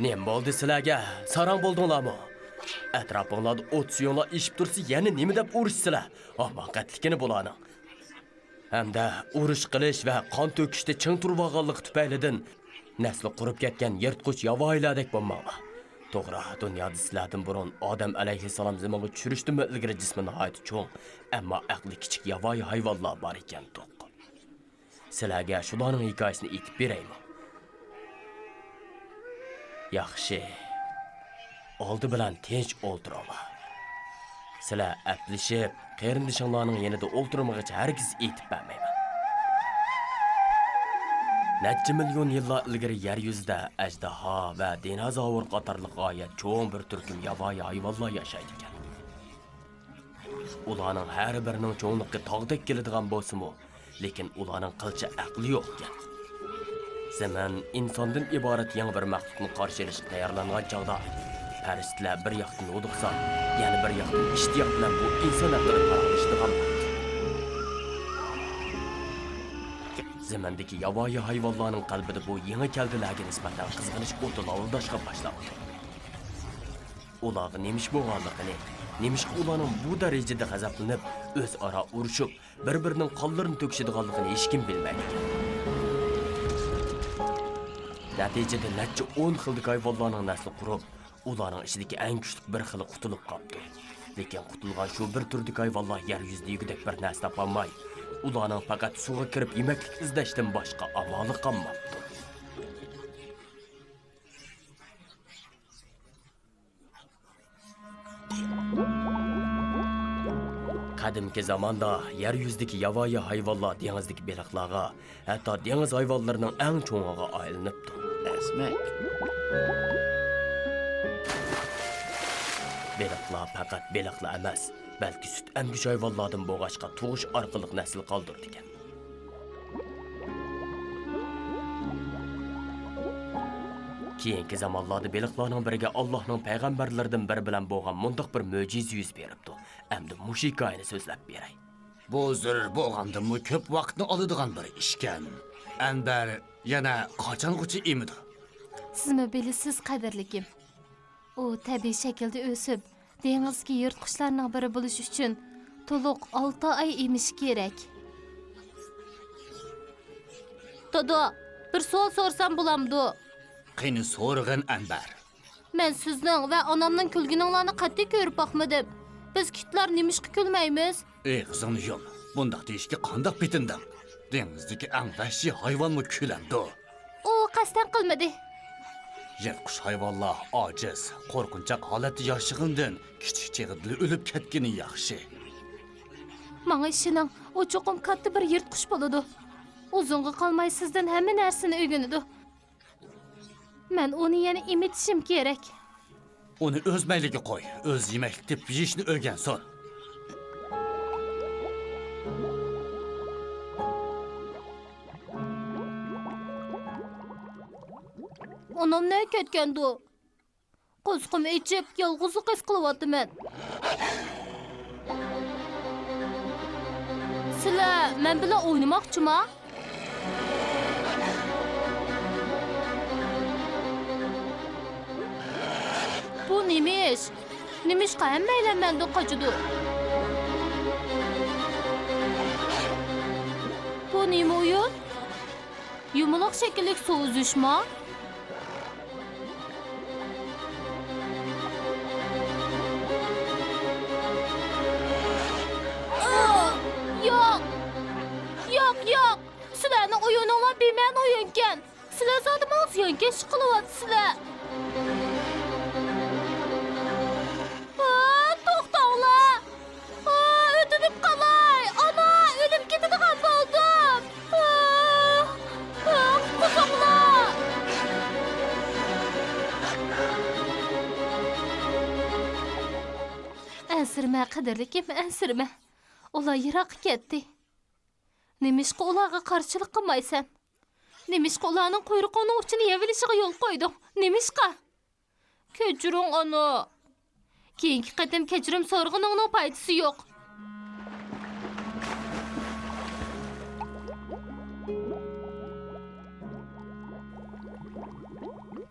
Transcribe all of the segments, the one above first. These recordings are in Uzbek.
Nem bo'ldi sizlarga? Sarang bo'ldinglarmi? Atrofinglarda o't suyonlar ishib tursa, yana nima deb urishsizlar? Ahmoqatlikini bularning. Hamda urush qilish va qon to'kishda ching turib olganlik tufaylidan nasli qurib ketgan yirtqich yovvoyilardek bo'lmoqda. To'g'ri, dunyoda sizlardan burun Odam alayhissalom zamonga tushirishdan ilgari jismi nihoyat cho'ng, ammo aqli kichik yovvoyi hayvonlar bor ekan to'q. Sizlarga shularning hikoyasini aytib beraymi? Yaxshi. Oldi bilan tinch o'ltiringlar. Sizlar aplishib, qarindishinglarning yanida o'ltirmag'icha hargiz aytib bermayman. Necha million yillar ilgari yer yuzida ajdaho va dinozavr qatorliq g'oyat cho'ng bir turkum yovvoyi hayvonlar yashaydi ekan. Ularning har birining cho'ngliqqa tog'dek keladigan bo'lsa-mu, lekin ularning qilcha aqli yo'q ekan. Zaman insondan iborat yangi bir maxluqni qarshi olishga tayyorlangan chog'da farishtalar bir yoqdan o'diqsa, yana bir yoqdan ishtiyoq bilan bu inson haqida qarashadigan. Zamandagi yovvoyi hayvonlarning qalbida bu yangi keldilarga nisbatan qizg'inish o'ti lavildashga boshladi. Ularga nemish bo'lganligini, nemish ularning bu darajada g'azablanib, o'zaro urushib, bir-birining qonlarini to'kishadiganligini hech kim bilmaydi. Natijada necha 10 xildagi hayvonlarning nasli qurib, ularning ichidagi eng kuchli bir xili qutulib qoldi. Lekin qutulgan shu bir turdagi hayvonlar yer yuzida yugidek bir narsa topolmay, ularning faqat suvga kirib yemaklik izlashdan boshqa amali qolmabdi. Qadimgi zamonda yer yuzidagi yovvoyi hayvonlar dengizdagi baliqlarga, hatto dengiz hayvonlarining eng cho'ng'iga aylanibdi. Esmek. Baliqlar faqat baliqlar emas, balki sut emgish hayvonlardan bo'g'ashqa tug'ish orqali nasl qoldirdi ekan. Keyingi zamonlarda baliqlarning biriga Allohning payg'ambarlaridan biri bilan bo'lgan mundoq bir mo'jiza yuz beribdi. Endi mush hikoyani so'zlab beray. Bu zarur bo'lganda-mu ko'p vaqtni oladigan bir ishkan. Anbar yana qachongacha emidi? Sizmi bilasiz qadrligim? U tabiiy shaklda o'sib, dengizga yirtqichlarning biri bo'lish uchun to'liq 6 oy emish kerak. Dodo, bir savol so'rsam bo'lamdi? Qani so'rg'in Anbar. Men sizning va onamning kulguninglarni qat'iy ko'rib boqmadim. Biz kitlar nimishqa kulmaymiz? Qizingni yo'q. Bundaq deyishga qandoq bitinding? Dengizdagi eng vahshiy hayvonmi kulandi? U qasdan qilmadi. Yirtqich hayvonlar ojiz, qo'rqinchaq holatda yashag'indan kichik chig'idli o'lib ketgani yaxshi. Menga ishining u cho'qim katta bir yirtqich bo'ladi. Uzunga qolmay sizdan hamma narsani o'rganadi. Men uni yana imitishim kerak. Uni o'z mayliga qo'y. O'z yemak deb yeyishni o'rgansin. Onam ne ketgandi? Qo'zqim ichib, yolg'izlik his qilyapman. Sizlar men bilan o'ynamoqchimi? Bu nemish? Nimishqa hammanglar mendan qochadi. Bu nima o'yin? Yumaloq shaklli suv uzishmi? Yo'q. Sizlarni o'yininglar bemen o'yinkan. Sizlar zotimiz o'ziyonga ish qilyapsizlar. To'xtanglar. O'tib qolay. Ana, o'lib ketadigan bo'ldim. Qo'zinglar. Ansirma qadrligim, ansirma. Ular yiroq ketdi. Nimishqa ularga qarshilik qilmaysan? Nimishqa ularning quyruqini uchini yevilishiga yo'l qo'yding? Nimishqa? Kechiring ona. Keyingi qatim kechirim so'rg'iningning foydasi yo'q.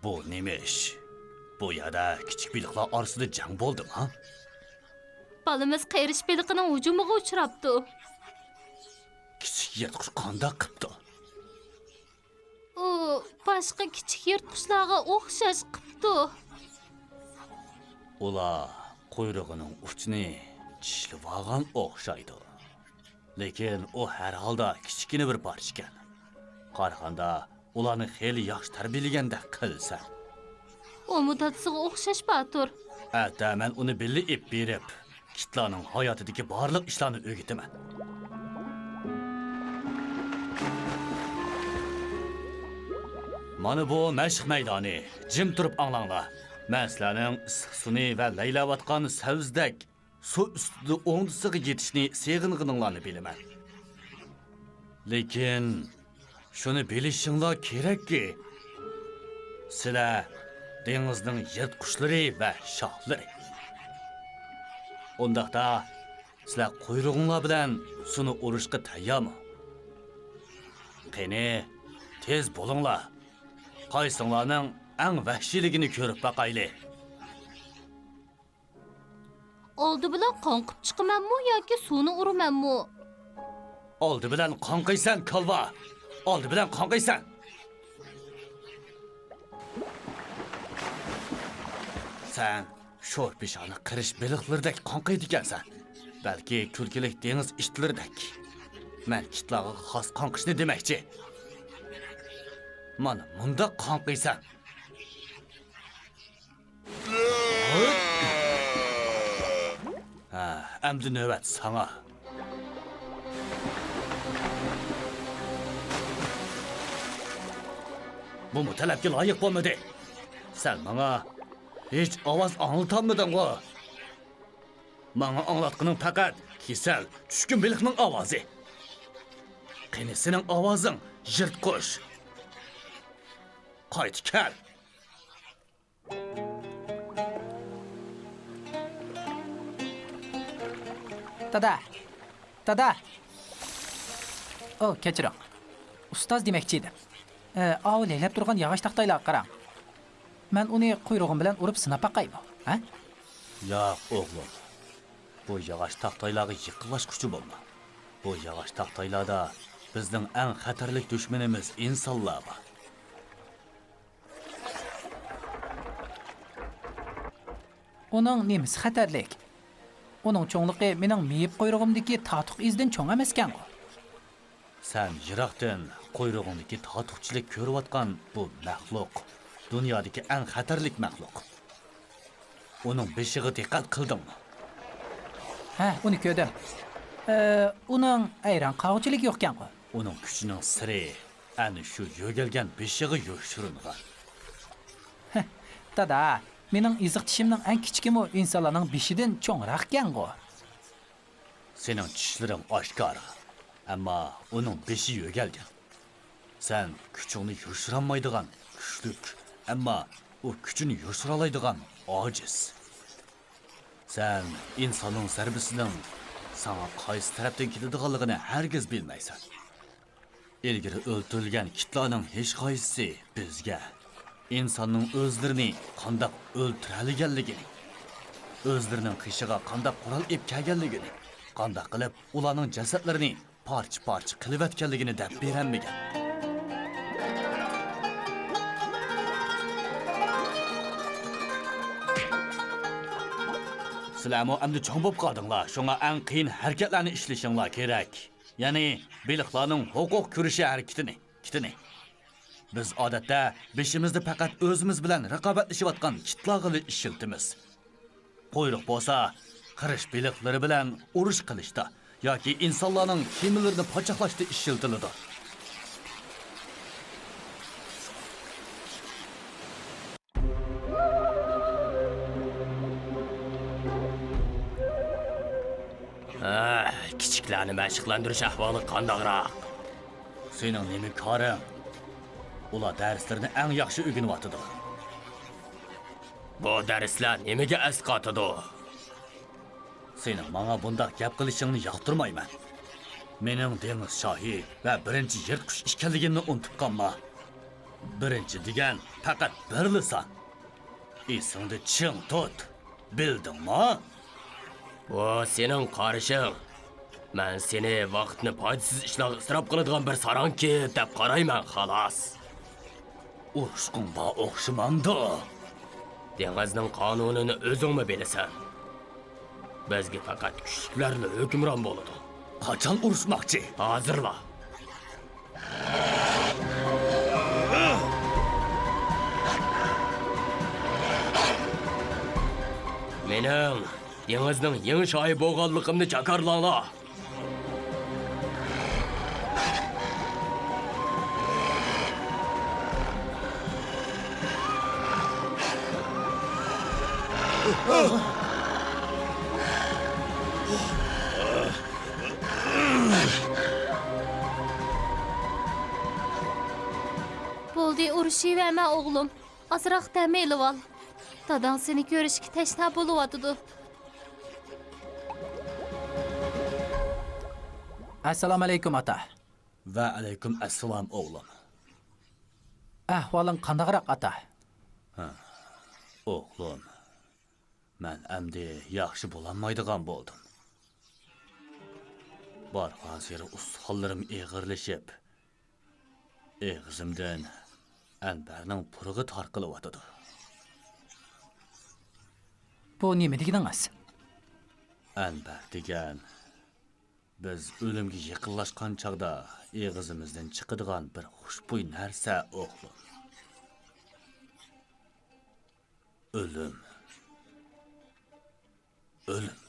Bu nemish? Bu yerda kichik baliqlar orasida jang bo'ldimi, ha? Balamiz qayrish beliqining hujumiga uchrabdi. Kichik yirtqich qanday qilibdi? U boshqa kichik yirtqichlarga o'xshash qilibdi. Ular quyrug'ining uchini tishlab olgan o'xshaydi. Lekin u har holda kichkina bir parcha ekan. Qaraganda ularni xeyli yaxshi tarbiyalaganda qilsa. O mudatsiga o'xshash batur. Hatta men uni billi ip berib, kitlarning hayotidagi barliq ishlarni o'rgataman. Mana bu mashq maydoni. Jim turib anglanglar. Men sizlarning issiq suni va laylayotgan savzdek suv ustida o'ngdisiga yetishni seg'inganinglarni bilaman. Lekin shuni bilishinglar kerakki, sizlar dengizning yirtqichlari va shohlari. Undaqda sizlar quyrug'inglar bilan suni urushga tayyormi? Qani, tez bo'linglar. Qaysinglarning eng vahshiyligini ko'rib baqayli. Oldi bilan qonqib chiqamanmi yoki suvni uramanmi? Oldi bilan qonqiysan, kalva. Oldi bilan qonqiysan. Sen sho'r peshoni qirish beliqlardek qonqiydi ekansan. Balki kulkilik dengiz ishtilardek. Men kitlarga xos qonqishni demakchi. Mana bunda qonqiysan. Ha, endi navbat sana. Bu talabga loyiq bo'lmadi. Sen bana hiç ovoz anlatammading-ku. Bana anlatqaning faqat kesal, tushkun beliqning ovozi. Qani sening ovozing yirtqish. Qayt kel. Dada. O, kechiring. Ustoz demoqchi edim. Avlaylab turgan yog'och taxtaylarga qarang. Men uni quyrug'im bilan urib sinab baqaymi, ha? Yo'q, o'g'lim. Bu yog'och taxtaylarga yiqilash kuchi bo'lma. Bu yog'och taxtaylarda bizning eng xatarli dushmanimiz insonlar bor. Uning nemisi xatarlik? Uning cho'ngligi mening meyib quyrug'imdagi tatuq izdan cho'ng emaskan-ku. Sen yiroqdan quyrug'ingdagi tatuqchilik ko'rayotgan bu maxluq dunyodagi eng xatarlik maxluq. Uning beshiga diqqat qildingmi? Ha, uni ko'rdim. Uning ayron qog'chiligi yo'qkan-ku. Uning kuchining siri ana shu yo'galgan beshiga yo'shirilgan. Dada, mening iziq tishimning eng kichkimi insonlarning beshidan cho'ngroq ekan-ku. Sening tishlaring oshkor, ammo uning beshi yo'galgan. Sen kuchingni yo'shirolmaydigan kuchlik, ammo u kuchini yo'shiraoladigan ojiz. Sen insonning zarbisining sana qaysi tarafdan keladiganligini hargiz bilmaysan. Ilgari o'ltirilgan kitlarning hech qaysisi bizga insonning o'zlarini qandoq o'ltiraliganligini, o'zlarining qishiga qandoq qurol ib kelganligini, qandoq qilib ularning jasadlarini parcha-parcha qilib atganligini deb beranmagan. Sizlarmi endi cho'ng bo'lib qoldinglar. Shunga eng qiyin harakatlarni ishlashinglar kerak. Ya'ni beliqlarning huquq ko'rishi harakatini. Biz odatda beshimizda faqat o'zimiz bilan raqobatlashayotgan kitlarga ishiltimiz. Quyruq bo'lsa, qirish beliqlari bilan urush qilishda yoki insonlarning kemalarini pochaqlashda ishiltiladi. Kichiklarni mashqlantirish ahvoli qandaqroq? Sening nima koring? Ular darslarni eng yaxshi o'rganyapti. Bu darslar nimaga asqotadi? Sening menga bunday gap qilishingni yoqtirmayman. Mening dengiz shohi va birinchi yirtqich ekanligimni unutib qolma. Birinchi degan faqat birlisan. Esingni ching tut. Bildingmi? Bu sening qarishing. Men seni vaqtni foydasiz ishlarga isrof qiladigan bir saranki deb qarayman, xolos. Urushqinga o'xshamanda. Dengizning qonunini o'zingmi bilasan? Bizga faqat kuchliklarni hukmron bo'ladi. Qachon urushmoqchi? Hozirla. Mening dengizning yangi shoyi bo'lganligimni jakarlanglar. Bo'ldi, urushiverma o'g'lim. Azroq dam elib ol. Dadang seni ko'rishga tashna bo'lyotidi. Assalomu alaykum ata. Va alaykum assalom o'g'lim. Ahvoling qandaqroq ata? O'g'lim, men endi yaxshi bo'lolmaydigan bo'ldim. Bargan seri ustixonlarim eg'irlashib, eg'izimdan Anbarning purig'i tarqilyotidi. Bu nima deganingiz? Anbar degan biz o'limga yaqinlashgan chaqda eg'izimizdan chiqadigan bir xushbo'y narsa o'g'lim. O'lim. O'lim.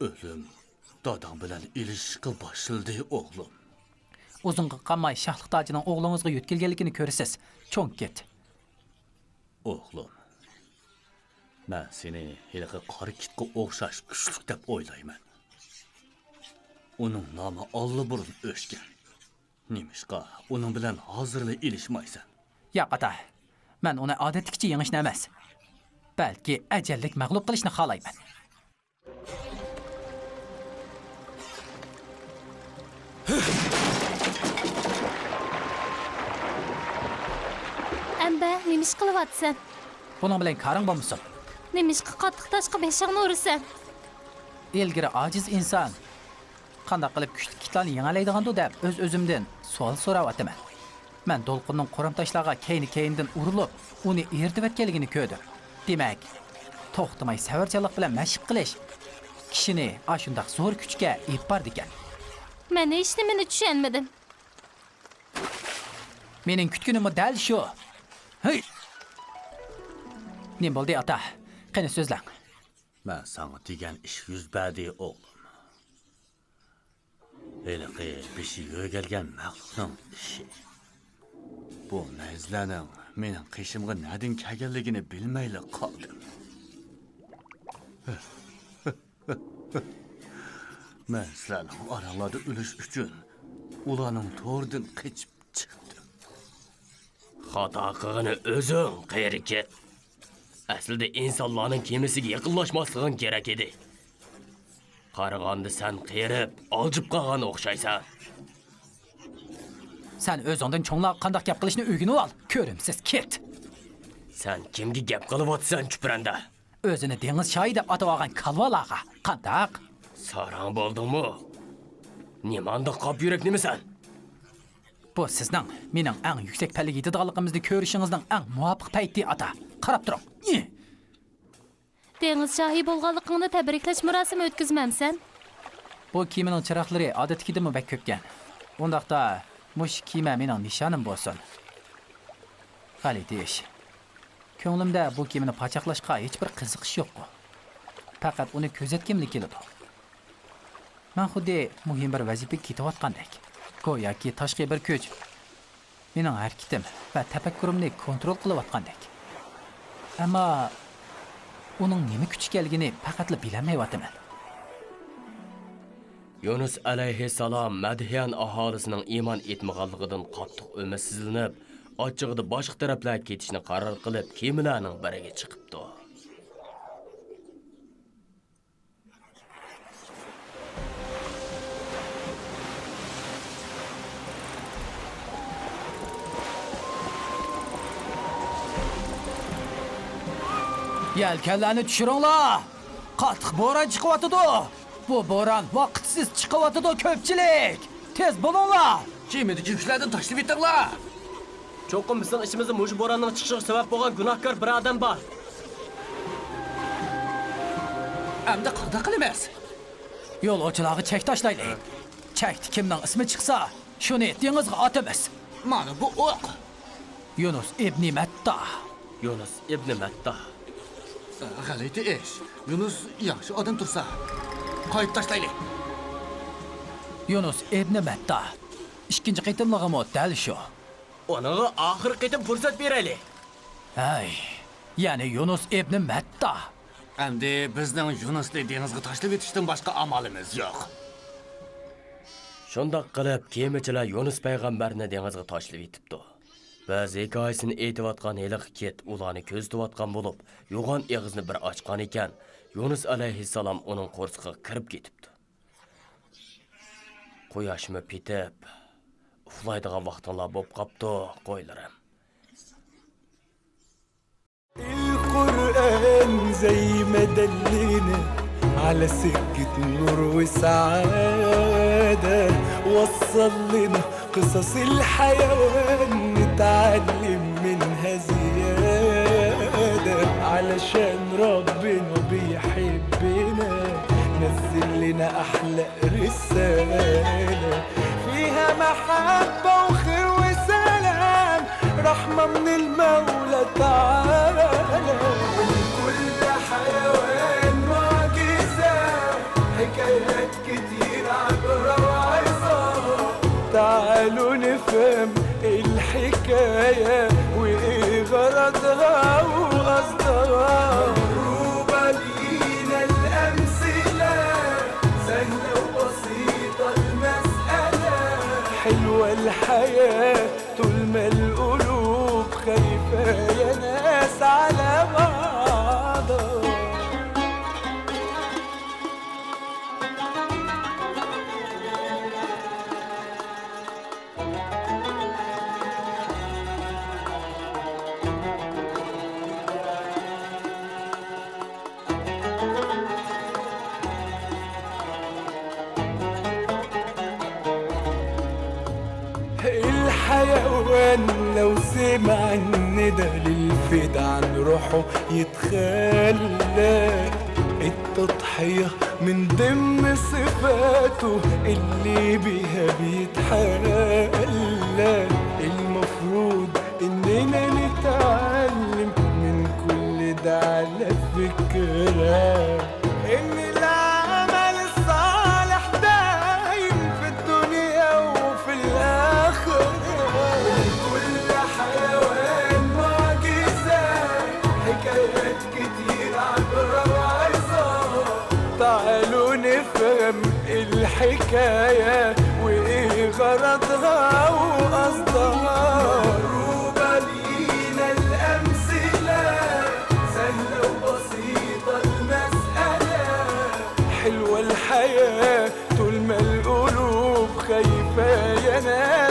O'lim dadam bilan ilishqi boshildi o'g'lim. Uzunga qamay shahliq tojining o'g'lingizga yetkilganligini ko'rasiz. Cho'ng ket. O'g'lim. Men seni hiliqi qora kitga o'xshash kuchlik deb o'ylayman. Uning nomi allaburun o'chgan. Nimishqa uning bilan hozirla ilishmaysan? Yo'q ata. Men uni odatdagcha yengishni emas, balki ajallik mag'lub qilishni xohlayman. Amba, nima ish qilyapsan? Buning bilan qaring bo'lmasin. Nima ishqa qattiq tashqi beshig'ni urasan? Ilgari ojiz inson qanday qilib kuchli kitlarni yengalaydigan deb o'z-o'zimdan savol so'rayapman. Men to'lqinning qo'ramtashlarga keyni-keyindan urilib, uni ertib ko'rdim. Demak, to'xtamay savarchanlik bilan mashq qilish kishini ashundaq zo'r kuchga ib bordi ekan. Men hech nimani tushunmadim. Mening kutganim dal shu. Hey! Nima bo'ldi ata? Qani so'zlang. Men sana degan ish yuz berdi o'g'lim. Hiliqi beshi yo'galgan maxluqning ishi. Bu nazlaning mening qishimga nadin kelganligini bilmayli qoldim. Men sizlarning oranglarda o'lish uchun ularning to'rdan qochib chiqdim. Xato qilgani o'zing qayerga ket. Aslida insonlarning kemasiga yaqinlashmasliging kerak edi. Qarag'anda sen qerib, oljib qolgan o'xshaysan. Sen o'zingdan cho'nglar qanday gap qilishni o'rganib ol. Ko'rimsiz ket. Sen kimga gap qilyapsan, chupranda? O'zini dengiz shoyi deb atab olgan kalvalaga qandaq? Sarang bo'ldingmi? Nimanda qop yurak nimasan? Bu sizning mening eng yuksak pallaga yetadiganligimizni ko'rishingizning eng muvofiq payti ata. Qarab turing. Dengiz shohi bo'lganligingni tabriklash murosimi o'tkazmamsan? Bu kiyimning chiroqlari odatdagidan bak ko'pgan. Undaqda mush kiyim mening nishonim bo'lsin. Qali deyish. Ko'nglimda bu kiyimni pachaqlashga hech bir qiziqish yo'q. Faqat uni kuzatgimlik keladi. Men xuddi muhim bir vazifaga ketayotgandek. Go'yoki tashqi bir kuch mening harakatim va tafakkurimni kontrol qilayotgandek. Ammo uning nima kuch ekanligini faqatla bilmayapman. Yunus alayhissalom Madhiyan aholisining iymon etmaganligidan qattiq umidsizlanib, ochig'ida boshqa taraflarga ketishni qaror qilib, kemalarning biriga chiqibdi. Yelkenlerini düşürünler. Qattiq bo'ron chiqyapti. Bu bo'ron vaqtsiz chiqyapti ko'pchilik. Tez bo'linglar. Kemidagi yuklarni tashlab etinglar. Cho'qim bizning ishimizda mush bo'ronning chiqishiga sabab bo'lgan gunohkor bir odam bor. Endi qanday qilamiz? Yo'lovchilarga chek tashlaylik. Chekdi kimning ismi chiqsa, shuni dengizga otamiz. Mana bu o'q. Yunus ibn Matta. Yunus ibn Matta. G'alati ish. Yunus yaxshi odam tursa, qo'yib tashlaylik. Yunus ibn Matta. Ikkinchi qitimlig'imi dal shu. Onaga oxirgi qitim fursat beraylik. Ay, ya'ni Yunus ibn Matta. Endi bizning Yunusni dengizga tashlab etishdan boshqa amalimiz yo'q. Shundoq qilib, kemachilar Yunus payg'ambarni dengizga tashlab etibdi. Biz hikoyasini aytayotgan heliq ket ularni ko'zlayotgan bo'lib, yo'g'on eg'izni bir ochgan ekan, Yunus alayhissalom uning qo'rsiqiga kirib ketibdi. Quyoshmi petib, uxlaydigan vaqtlar bo'lib qopti, qo'ylarim. القرآن زي ما دلنا على سكة نور وسعادة، وصل لنا قصص الحيوان نتعلم منها زيادة، علشان ربنا بيحبنا نزل لنا أحلى رسالة فيها محبة وخير وسلام، رحمة من المولى تعالى. ولكل حيوان معجزة، حكايات كتير عبرة وعظة، تعالوا نفهم الحكاية وإيه غرضها وقصدها. مضروبة لينا الأمثلة، سهلة وبسيطة المسألة، حلوة الحياة طول ما القلوب خايفة يا ناس على بعضها. الحيوان لو سمع الندى للفدا عن روحه يتخلى، التضحية من ضمن صفاته اللي بيها بيتحلى. المفروض اننا نتعلم من كل ده على فكرة ان العمل الصالح دايم في الدنيا وفي الآخرة. كل حيوان معجزة، حكايات كتير عبرة وعظة، تعالوا نفهم الحكاية وإيه غرضها وقصدها. مضروبة لينا الأمثلة، سهلة وبسيطة المسألة، حلوة الحياة طول ما القلوب خايفة يا ناس